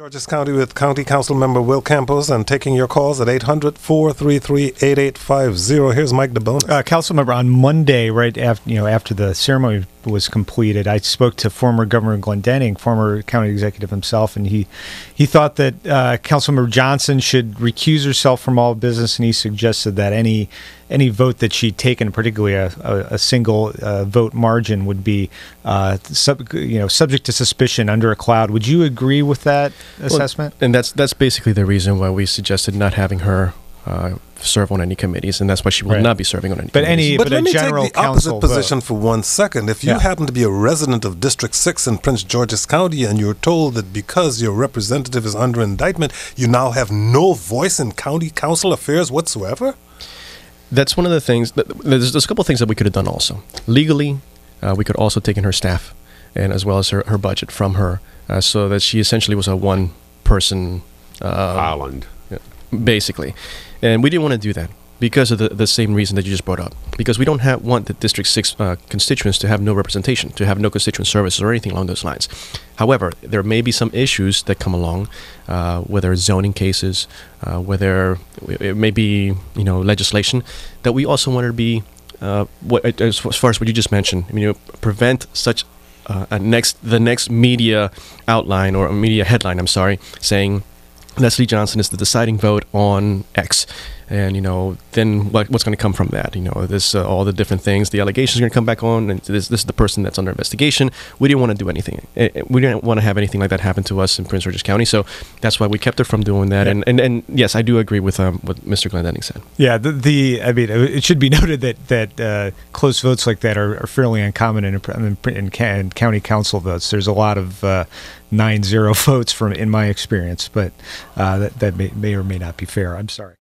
Georges County with County Councilmember Will Campos and taking your calls at 800-433-8850. Here's Mike DeBonis. Councilmember, on Monday, right after the ceremony was completed, I spoke to former Governor Glendenning, former county executive himself, and he thought that Councilmember Johnson should recuse herself from all business, and he suggested that any vote that she'd taken, particularly a single vote margin, would be subject to suspicion under a cloud. Would you agree with that assessment? Well, and that's basically the reason why we suggested not having her serve on any committees, and that's why she will not be serving on any committees. But let me take the opposite position for 1 second. If you happen to be a resident of District 6 in Prince George's County and you're told that because your representative is under indictment, you now have no voice in county council affairs whatsoever? That's one of the things. There's a couple of things that we could have done also. Legally, we could also taken her staff and as well as her budget from her so that she essentially was a one-person island. Basically. And we didn't want to do that because of the same reason that you just brought up. Because we don't want the District 6 constituents to have no representation, to have no constituent services or anything along those lines. However, there may be some issues that come along, whether it's zoning cases, whether it may be legislation, that we also want to be, as far as what you just mentioned, prevent such the next media outline or a media headline, saying Leslie Johnson is the deciding vote on X. And, then what's going to come from that? This all the different things, the allegations are going to come back on, and this is the person that's under investigation. We didn't want to do anything. We didn't want to have anything like that happen to us in Prince George's County, so that's why we kept her from doing that. Yeah. And yes, I do agree with what Mr. Glendenning said. Yeah, it should be noted that close votes like that are fairly uncommon in county council votes. There's a lot of 9-0 votes in my experience, but that may or may not be fair. I'm sorry.